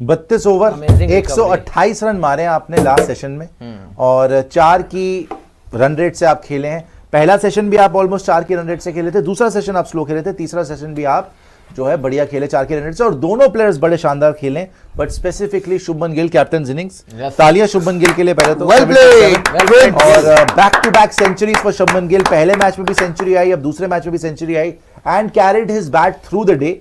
32 over 128 run मारे हैं आपने लास्ट सेशन में और 4 की रन रेट से आप खेले हैं। पहला सेशन भी आप ऑलमोस्ट 4 की रन रेट से खेले थे, दूसरा सेशन आप स्लो खेले थे, तीसरा सेशन भी आप जो है बढ़िया खेले 4 की रन रेट से और दोनों प्लेयर्स बड़े शानदार खेले। But specifically Shubman Gill captain innings, तालियां शुभमन गिल के लिए पहले तो। well played. और back to back centuries for Shubman Gill. पहले मैच में भी सेंचुरी आई, अब दूसरे मैच में भी सेंचुरी आई and carried his bat through the day.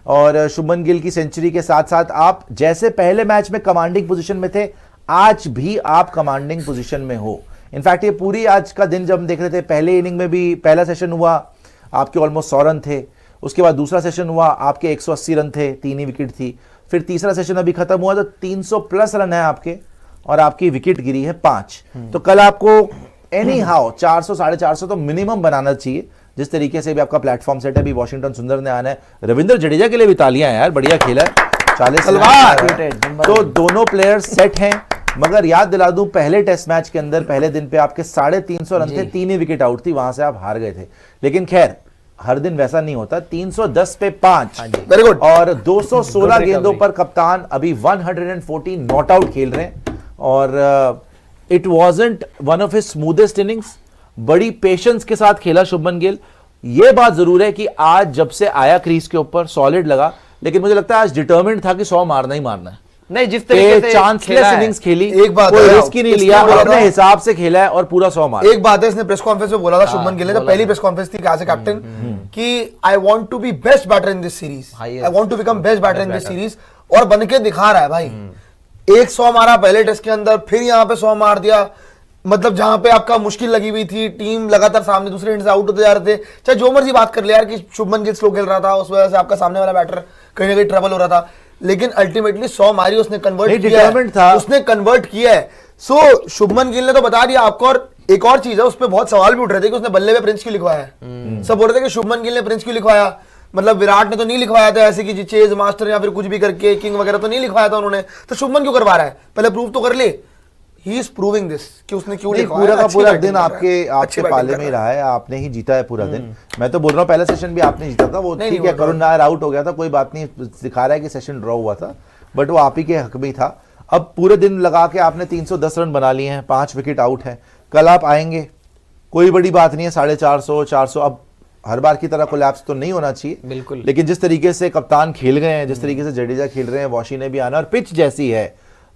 और शुभमन गिल की सेंचुरी के साथ साथ आप जैसे पहले मैच में कमांडिंग पोजीशन में थे, आज भी आप कमांडिंग पोजीशन में हो। इनफैक्ट ये पूरी आज का दिन जब हम देख रहे थे, पहले इनिंग में भी पहला सेशन हुआ आपके ऑलमोस्ट 100 रन थे, उसके बाद दूसरा सेशन हुआ आपके 180 रन थे, 3 ही विकेट थी, फिर तीसरा सेशन अभी खत्म हुआ तो 300 प्लस रन है आपके और आपकी विकेट गिरी है 5। तो कल आपको एनी हाउ 400 450 तो मिनिमम बनाना चाहिए। जिस तरीके से भी आपका प्लेटफॉर्म सेट है, अभी वॉशिंगटन सुंदर ने आना है, रविंद्र जडेजा के लिए भी तालियां हैं यार, बढ़िया खेला है 40। तो दोनों प्लेयर्स सेट हैं। मगर याद दिला दूं, पहले टेस्ट मैच के अंदर पहले दिन पे आपके 350 रन थे, 3 ही विकेट आउट थी, वहां से आप हार गए थे। लेकिन खैर हर दिन वैसा नहीं होता। 310 पे 5 वेरी गुड और 216 गेंदों पर कप्तान अभी 114 नॉट आउट खेल रहे हैं और it wasn't one of his smoothest innings. बड़ी पेशेंस के साथ खेला शुभमन गिल। यह बात जरूर है कि आज जब से आया क्रीज के ऊपर सॉलिड लगा, लेकिन मुझे लगता है आज डिटर्मिन्ड था कि 100 मारना ही मारना है। नहीं, जिस तरीके से चांसलेस इनिंग्स खेली, एक बात कोई है, रिस्क ही नहीं लिया, अपने हिसाब से खेला है और पूरा 100 मारा। एक बात है, इसने प्रेस कॉन्फ्रेंस में बोला था शुभमन गिल ने, तो पहली प्रेस कॉन्फ्रेंस थी एज ए कैप्टन कि I want to be best batter in this series, I want to become best batter in this series, और बनके दिखा रहा है भाई। 100 मारा पहले टेस्ट के अंदर, फिर यहाँ पे 100 मार दिया। मतलब जहां पे आपका मुश्किल लगी हुई थी, टीम लगातार सामने दूसरे एंड से आउट होते जा रहे थे, चाहे जो मर्जी बात कर ले यार कि शुभमन गिल स्लो खेल रहा था, उस वजह से आपका सामने वाला बैटर कहीं ना कहीं ट्रबल हो रहा था, लेकिन अल्टीमेटली 100 मारी, उसने कन्वर्ट किया है, उसने कन्वर्ट किया है। सो शुभमन गिल ने तो बता दिया आपको। और एक और चीज है, उस पर बहुत सवाल भी उठ रहे थे कि उसने बल्ले पे प्रिंस क्यों लिखवाया है। सब बोल रहे थे कि शुभमन गिल ने प्रिंस क्यों लिखवाया, मतलब विराट ने तो नहीं लिखवाया था ऐसे कि चेज मास्टर या फिर कुछ भी करके किंग वगैरह तो नहीं लिखवाया था उन्होंने, तो शुभमन क्यों करवा रहा है, पहले प्रूव तो कर ले। ही इज प्रूविंग दिस कि उसने क्यों लिखवाया। पूरा का पूरा दिन आपके पाले में ही रहा है, आपने ही जीता है पूरा दिन। मैं तो बोल रहा हूँ पहला सेशन भी आपने जीता था, वो ठीक है, करुण नायर आउट हो गया था, कोई बात नहीं, दिखा रहा है कि सेशन ड्रॉ हुआ था, बट वो आप ही के हक में ही था। अब पूरे दिन लगा के आपने 310 रन बना लिए हैं, 5 विकेट आउट है। कल आप आएंगे, कोई बड़ी बात नहीं है, 450 400, अब हर बार की तरह कोलैप्स तो नहीं होना चाहिए बिल्कुल, लेकिन जिस तरीके से कप्तान खेल गए हैं, जिस तरीके से जडेजा खेल रहे हैं, वॉशी ने भी आना, और पिच जैसी है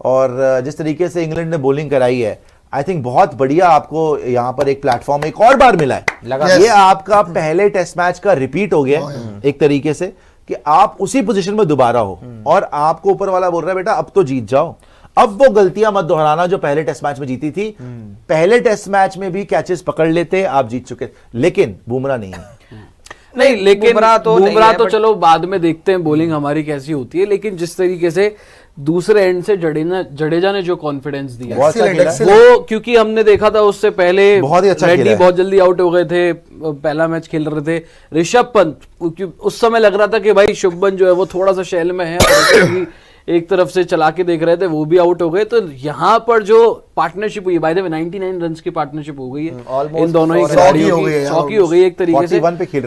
और जिस तरीके से इंग्लैंड ने बॉलिंग कराई है, आई थिंक बहुत बढ़िया आपको यहाँ पर एक प्लेटफॉर्म एक और बार मिला है। ये आपका पहले टेस्ट मैच का रिपीट हो गया एक तरीके से कि आप उसी पोजीशन में दोबारा हो और आपको ऊपर वाला बोल रहा है बेटा अब तो जीत जाओ, अब वो गलतियां मत दोहराना जो पहले टेस्ट मैच में जीती थी। पहले टेस्ट मैच में भी कैचेस पकड़ लेते, आप जीत चुके, लेकिन बुमराह नहीं है। नहीं, लेकिन बुमराह तो चलो बाद में देखते हैं बॉलिंग हमारी कैसी होती है, लेकिन जिस तरीके से दूसरे एंड से जडेजा ने जो कॉन्फिडेंस दिया वो, क्योंकि हमने देखा था उससे पहले बहुत ही अच्छा रेड्डी बहुत जल्दी आउट हो गए थे, पहला मैच खेल रहे थे, ऋषभ पंत उस समय लग रहा था कि भाई शुभमन जो है वो थोड़ा सा शैल में है, और एक तरफ से चला के देख रहे थे, वो भी आउट हो गए। तो यहाँ पर जो पार्टनरशिप हुई, बाय द वे 99 रन की पार्टनरशिप हो गई है इन दोनों ही खिलाड़ियों की, 100 की हो गई एक तरीके से।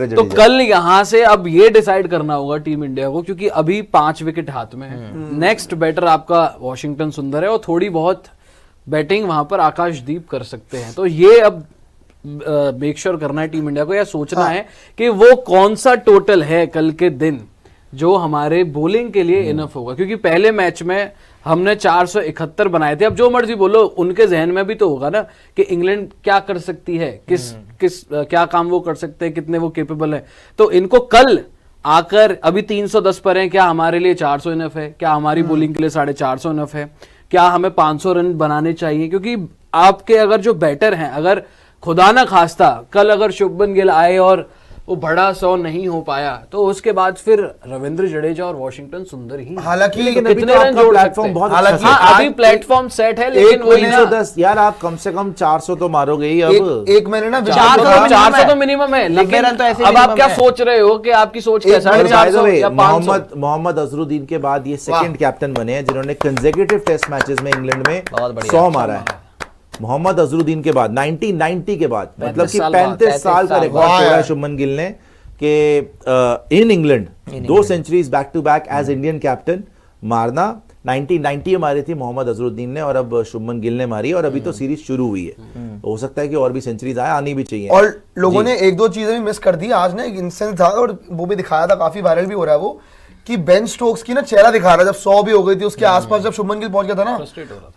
तो कल यहाँ से अब ये डिसाइड करना होगा टीम इंडिया को, क्योंकि अभी 5 विकेट हाथ में है। नेक्स्ट बैटर आपका वॉशिंगटन सुंदर है और थोड़ी बहुत बैटिंग वहां पर आकाशदीप कर सकते हैं। तो ये अब मेक श्योर करना है टीम इंडिया को, या सोचना है कि वो कौन सा टोटल है कल के दिन जो हमारे बॉलिंग के लिए इनफ होगा, क्योंकि पहले मैच में हमने 471 बनाए थे। अब जो मर्जी बोलो, उनके जहन में भी तो होगा ना कि इंग्लैंड क्या कर सकती है, क्या काम वो कर सकते हैं, कितने वो केपेबल है। तो इनको कल आकर अभी 310 पर हैं, क्या हमारे लिए 400 इनफ है, क्या हमारी बॉलिंग के लिए 450 इनफ है, क्या हमें 500 रन बनाने चाहिए, क्योंकि आपके अगर जो बैटर हैं, अगर खुदा ना खास्ता कल अगर शुभमन गिल आए और वो बड़ा 100 नहीं हो पाया, तो उसके बाद फिर रविंद्र जडेजा और वॉशिंगटन सुंदर ही, हालांकि कितने रन जोड़ सकते हैं। हालांकि अभी प्लेटफॉर्म सेट है, लेकिन वो 310 यार, आप कम से कम 400 तो मारोगे ही। अब एक मैंने ना 400 तो मिनिमम है, लेकिन अब आप क्या सोच रहे हो कि आपकी सोच क्या है? 450 या 500? मोहम्मद अजरुद्दीन के बाद ये सेकंड कैप्टन बने हैं जिन्होंने कंसेक्यूटिव टेस्ट मैचेस में इंग्लैंड में 100 मारा है। मोहम्मद अजरुद्दीन के बाद 1990 के बाद, मतलब कि 35 साल का रिकॉर्ड तोड़ा है शुभमन गिल ने कि in England 2 centuries back to back as Indian captain. मारना 90 मारी थी मोहम्मद अजरुद्दीन ने और अब शुभमन गिल ने मारी और अभी तो सीरीज शुरू हुई है, हो सकता है कि और भी सेंचुरीज आनी भी चाहिए। और लोगों ने एक दो चीजें भी मिस कर दी आज ने, एक इंसिडेंट था और वो भी दिखाया था, काफी वायरल भी हो रहा है वो, कि बेन स्टोक्स की ना चेहरा दिखा रहा है जब 100 भी हो गई थी उसके आसपास, जब शुभमन गिल पहुंच गया था ना,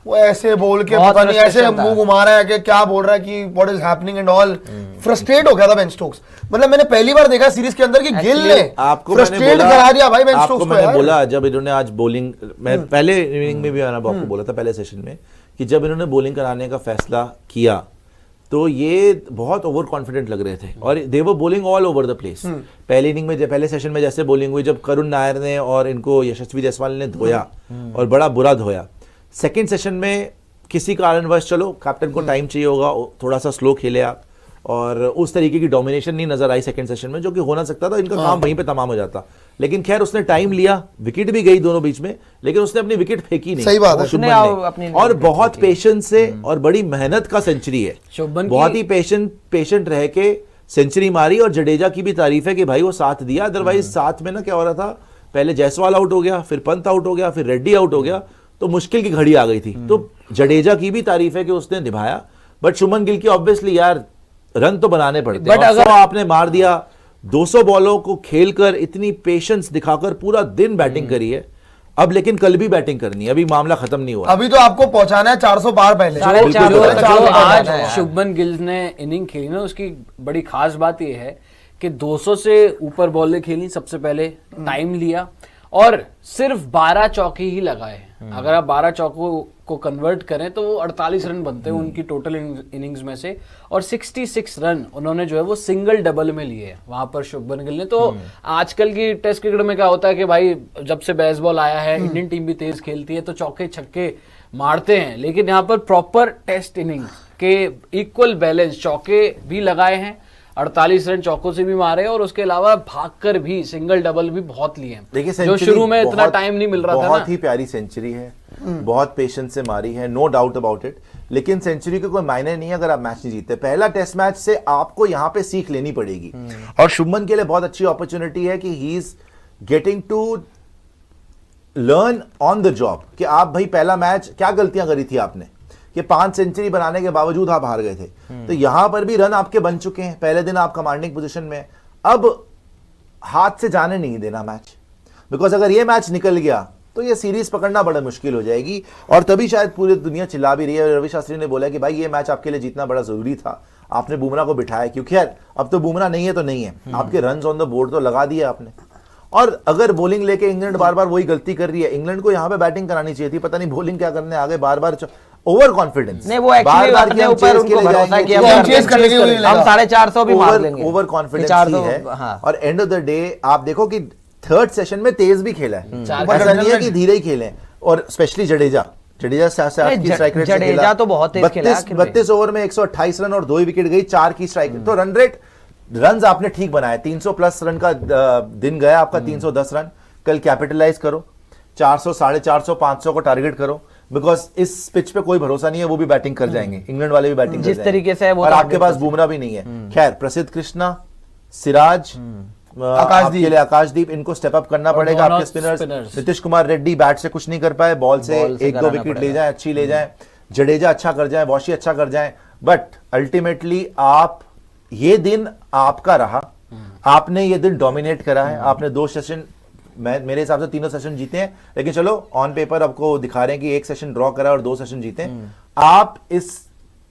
वो ऐसे बोल के पता नहीं ऐसे मुंह घुमा रहा है कि क्या बोल रहा है कि what is happening and all, frustrate हो गया था बेन स्टोक्स। मतलब मैंने पहली बार देखा सीरीज के अंदर कि गिल ने आपको फ्रस्ट्रेट करा दिया भाई बेन स्टोक्स को। मैंने बोला जब इन्होंने आज बॉलिंग, मैं पहले इनिंग में भी मैंने आपको बोला था पहले सेशन में कि जब इन्होंने बॉलिंग कराने का फैसला किया तो ये बहुत ओवर कॉन्फिडेंट लग रहे थे और they were bowling all over the place. पहले इनिंग में पहले सेशन में जैसे बॉलिंग हुई, जब करुण नायर ने और इनको यशस्वी जायसवाल ने धोया और बड़ा बुरा धोया, सेकंड सेशन में किसी कारणवश चलो कैप्टन को टाइम चाहिए होगा, थोड़ा सा स्लो खेले आप और उस तरीके की डोमिनेशन नहीं नजर आई सेकंड सेशन में, जो कि होना सकता था, इनका काम वहीं पे तमाम हो जाता। लेकिन खैर उसने टाइम लिया, विकेट भी गई दोनों बीच में, लेकिन उसने अपनी विकेट फेंकी नहीं। सही बात है, शुभमन ने और बहुत पेशेंस से और बड़ी मेहनत का सेंचुरी है, बहुत ही पेशेंट रह के सेंचुरी मारी। और जडेजा की भी तारीफ है कि भाई वो साथ दिया, अदरवाइज साथ में ना क्या हो रहा था, पहले जायसवाल आउट हो गया, फिर पंत आउट हो गया, फिर रेड्डी आउट हो गया, तो मुश्किल की घड़ी आ गई थी। तो जडेजा की भी तारीफ है कि उसने निभाया, बट शुभमन गिल की ऑब्वियसली यार रन तो बनाने पड़ते हैं। अगर आपने मार दिया 200 बॉलों को खेलकर, इतनी पेशेंस दिखाकर पूरा दिन बैटिंग करी है, अब लेकिन कल भी बैटिंग करनी है, अभी मामला खत्म नहीं हुआ, अभी तो आपको पहुंचाना है 400 पार पहले। जो आज शुभमन गिल ने इनिंग खेली ना, उसकी बड़ी खास बात यह है कि 200 से ऊपर बॉलें खेली सबसे पहले, टाइम लिया और सिर्फ 12 चौके ही लगाए। अगर आप 12 चौकों को कन्वर्ट करें तो वो 48 रन बनते हैं उनकी टोटल इनिंग्स में से, और 66 रन उन्होंने जो है वो सिंगल डबल में लिए हैं वहां पर शुभमन गिल ने। तो आजकल की टेस्ट क्रिकेट में क्या होता है कि भाई जब से बेसबॉल आया है, इंडियन टीम भी तेज खेलती है तो चौके छक्के मारते हैं, लेकिन यहाँ पर प्रॉपर टेस्ट इनिंग के इक्वल बैलेंस चौके भी लगाए हैं, 48 रन चौकों से भी मारे और उसके अलावा भागकर भी सिंगल डबल भी बहुत लिए हैं। देखिए जो शुरू में इतना टाइम नहीं मिल रहा था, बहुत ही प्यारी सेंचुरी है, बहुत पेशेंस से मारी है, नो डाउट अबाउट इट, लेकिन सेंचुरी के कोई मायने नहीं है अगर आप मैच नहीं जीतते। पहला टेस्ट मैच से आपको यहां पे सीख लेनी पड़ेगी और शुभमन के लिए बहुत अच्छी अपॉर्चुनिटी है कि he is getting to learn on the job कि आप भाई पहला मैच क्या गलतियां करी थी आपने कि 5 सेंचुरी बनाने के बावजूद आप हार गए थे, तो यहां पर भी रन आपके बन चुके हैं, पहले दिन आप कमांडिंग पोजीशन में, अब हाथ से जाने नहीं देना मैच, बिकॉज अगर ये मैच निकल गया तो ये सीरीज पकड़ना बड़ा मुश्किल हो जाएगी। और तभी शायद पूरी दुनिया चिल्ला भी रही है, रवि शास्त्री ने बोला कि भाई ये मैच आपके लिए जीतना बड़ा जरूरी था, आपने बुमराह को बिठाया, क्योंकि यार अब तो बुमराह नहीं है तो नहीं है, आपके रन्स ऑन द बोर्ड तो लगा दिए आपने। और अगर बॉलिंग लेके इंग्लैंड बार बार वही गलती कर रही है, इंग्लैंड को यहाँ पे बैटिंग करानी चाहिए थी, पता नहीं बॉलिंग क्या करने आगे, बार बार ओवर कॉन्फिडेंस नहीं, वो एक्चुअली अपने ऊपर उनको भरोसा किया, हम 450 भी मार लेंगे, ओवर कॉन्फिडेंस है। और एंड ऑफ द डे आप देखो कि थर्ड सेशन में तेज भी खेला है, ऐसा नहीं है कि धीरे ही खेले, और स्पेशली जडेजा तो बहुत तेज खेला, 32 ओवर में 128 रन और 2 विकेट गई, 4 की स्ट्राइक, तो रन रेट रन्स आपने ठीक बनाए, 300 प्लस रन का दिन गया आपका, 310 रन, कल कैपिटलाइज करो, 400, 450, 500 को टारगेट करो, बिकॉज इस पिच पे कोई भरोसा नहीं है, वो भी बैटिंग कर जाएंगे, इंग्लैंड वाले भी बैटिंग जिस तरीके से, और आपके पास बुमराह भी नहीं है। खैर प्रसिद्ध कृष्णा, सिराज, आकाशदीप, इनको स्टेप अप करना पड़ेगा आपके स्पिनर्स। नीतीश कुमार रेड्डी बैट से कुछ नहीं कर पाए, बॉल से 1-2 विकेट ले जाए, अच्छी ले जाए, जडेजा अच्छा कर जाए, वॉशी अच्छा कर जाए, बट अल्टीमेटली आप ये दिन आपका रहा, आपने ये दिन डोमिनेट करा है, आपने 2 सेशन, मेरे हिसाब से 3 सेशन जीते हैं, लेकिन चलो ऑन पेपर आपको दिखा रहे हैं कि 1 सेशन ड्रॉ करा और 2 सेशन जीते हैं, आप इस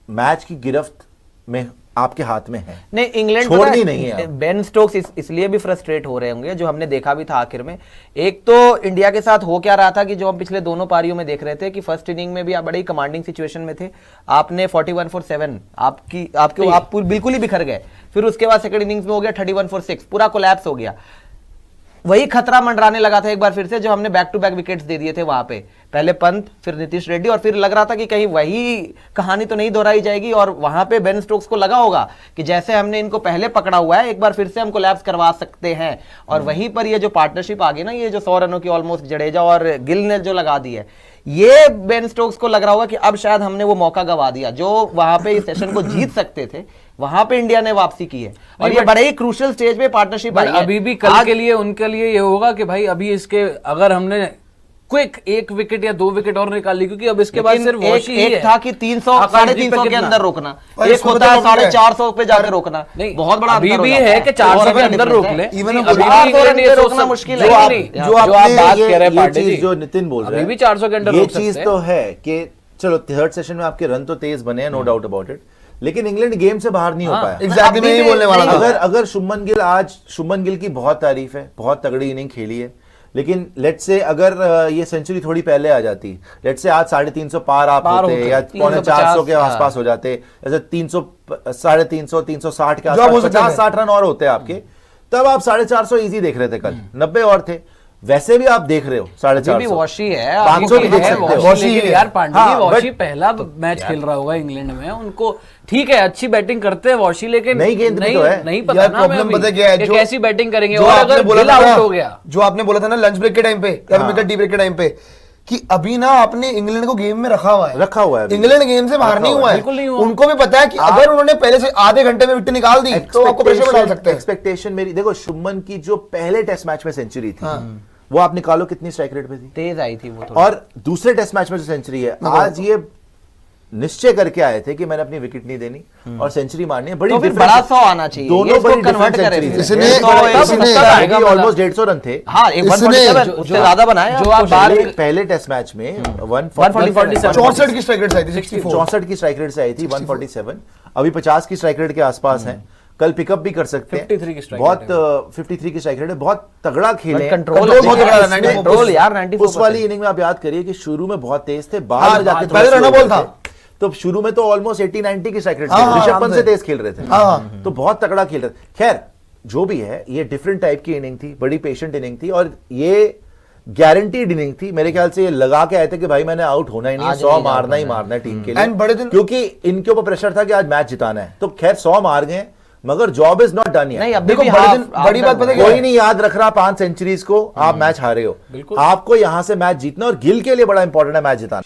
मैच की गिरफ्त में आपके हाथ में है, नहीं इंग्लैंड छोड़नी नहीं है। बेन स्टोक्स इसलिए भी फ्रस्ट्रेट हो रहे होंगे, जो हमने देखा भी था आखिर में, एक तो इंडिया के साथ हो क्या रहा था कि जो हम पिछले दोनों पारियों में देख रहे थे कि फर्स्ट इनिंग में भी आप बड़ी कमांडिंग सिचुएशन में थे, आपने 41 for 7 आप बिल्कुल ही बिखर गए, फिर उसके बाद सेकंड इनिंग्स में हो गया 31 for 6, पूरा कोलैप्स हो गया, वही खतरा मंडराने लगा था एक बार फिर से, जो हमने बैक टू बैक विकेट्स दे दिए थे वहां पे, पहले पंत फिर नीतीश रेड्डी, और फिर लग रहा था कि कहीं वही कहानी तो नहीं दोहराई जाएगी, और वहां पे बेन स्टोक्स को लगा होगा कि जैसे हमने इनको पहले पकड़ा हुआ है, एक बार फिर से हम कोलैप्स करवा सकते हैं, और वहीं पर ये जो पार्टनरशिप आ गई ना, ये जो 100 रनों की ऑलमोस्ट जडेजा और गिल ने जो लगा दी है, ये बेन स्टोक्स को लग रहा होगा कि अब शायद हमने वो मौका गवा दिया, जो वहां पे इस सेशन को जीत सकते थे, वहां पे इंडिया ने वापसी की है, और ये बड़े ही क्रूशियल स्टेज पे पार्टनरशिप आई है। अभी भी कल के लिए उनके लिए ये होगा कि भाई अभी इसके अगर हमने क्विक 1 विकेट या 2 विकेट और निकाल ली, क्योंकि अब इसके बाद सिर्फ वॉशी ही एक है। था कि 300 आकाशदीप 350 के कितना? अंदर रोकना, और एक इसको होता है तो कम है। 450 पे जाके रोकना, नहीं, बहुत बड़ा अभी अंतर हो भी जाता है कि 400 के अंदर रोक ले। Even नहीं, अब अभी भी 400 इंग्लैंड ये रन सोच रोकना सकता- मुश्किल जो है। आप- नहीं, जो आप आपने बात ये कह रहे हैं पांडे चीज जी, जो नितिन बोल रहे अभी भी 400 के अंदर ये रोक सकते चीज हैं। तो है कि चलो थर्ड सेशन में आपके रन तो तेज बने हैं, नो डाउट अबाउट इट, लेकिन इंग्लैंड गेम से बाहर नहीं हो पाया। एग्जैक्टली मैं यही बोलने वाला था। अगर शुभमन गिल की बहुत तारीफ है, बहुत तगड़ी इनिंग खेली है, लेकिन लेट्स से अगर ये सेंचुरी थोड़ी पहले आ जाती, लेट्स से आज 350 पार आप पार होते होते, या 450 के 350, आसपास हो जाते, ऐसे 300 350 360 के जो आप हो आसपास सकते थे। 50-60 रन और होते आपके, तब आप 450 इजी देख रहे थे कल, 90 और थे, वैसे भी आप देख रहे हो अभी भी 450 वॉशी है, 500 भी है, देख सकते हो। वॉशी, वॉशी लेकिन है। यार पांडे हाँ, जी, वॉशी but- पहला मैच खेल रहा होगा इंग्लैंड में, उनको ठीक है अच्छी बैटिंग करते हैं वॉशी, लेकिन नई गेंद भी तो है। नहीं पता यार ना हमें प्रॉब्लम अभी पता क्या है, कि जो कैसी बैटिंग करेंगे, जो और आपने अगर बोला गिल था ना, आउट हो गया, जो आपने बोला था ना लंच ब्रेक के टाइम पे या विकेट टी ब्रेक के टाइम पे, कि अभी ना आपने इंग्लैंड को गेम में रखा हुआ है, रखा हुआ है अभी। इंग्लैंड गेम से बाहर नहीं हुआ है, बिल्कुल नहीं हुआ। उनको भी पता है कि अगर उन्होंने पहले से आधे घंटे में विकेट निकाल दी तो आपको प्रेशर में डाल सकते हैं। एक्सपेक्टेशन मेरी देखो, शुभमन की जो पहले टेस्ट मैच में सेंचुरी थी वो आप निकालो कितनी स्ट्राइक रेट पे थी, तेज आई थी वो थोड़ी। और दूसरे टेस्ट मैच में जो सेंचुरी है, आज ये निश्चय करके आए थे कि मैंने अपनी विकेट नहीं देनी और सेंचुरी मारनी है। बड़ी तो फिर different- बड़ा 100 आना चाहिए, ये दोनों इसको बड़ी convert डिफरेंट करें सेंचुरी फिर। इसने- ऑलमोस्ट 150 रन थे। हाँ, एक इसने- 147 उससे ज्यादा बनाया जो आप बात पहले टेस्ट मैच में 147 64 की स्ट्राइक रेट आई थी 64। 64 की स्ट्राइक रेट से आई थी 147, अभी 50 की स्ट्राइक रेट के आसपास है, कल पिकअप भी कर सकते हैं। 53 की strike बहुत rate 53 की स्ट्राइक रेट है, बहुत तगड़ा खेले। कंट्रोल बहुत तगड़ा था, 94 कंट्रोल यार 94%। उस वाली इनिंग में आप याद करिए कि शुरू में बहुत तेज थे, बाद हाँ, में जाके पहले थोड़ा रन slow बॉल हो था। गए थे। तो शुरू में तो ऑलमोस्ट 80-90 की स्ट्राइक रेट हाँ, हाँ, ऋषभ आराम पंत से। से तेज खेल रहे थे। हाँ। तो बहुत तगड़ा खेल रहे थे। खैर जो भी है, ये डिफरेंट टाइप की इनिंग थी, बड़ी पेशेंट इनिंग थी, और ये गारंटीड इनिंग थी। मेरे ख्याल से ये लगा के आए थे कि भाई मैंने आउट होना ही नहीं है, आज 100 नहीं मारना ही जाना मारना है टीम के And बड़े लिए, दिन- क्योंकि इनके ऊपर प्रेशर था कि आज मैच जिताना है। तो खैर 100 मार गए, मगर जॉब इज नॉट डन नहीं, यet। अभी देखो भी बड़ी half- दिन- बड़ी half बात done पता है। क्या कोई है? नहीं याद रख रहा 5 सेंचुरीज को, आप मैच हारे हो। आपको यहां से मैच जीतना, और गिल के लिए बड़ा इंपॉर्टेंट है मैच जिताना।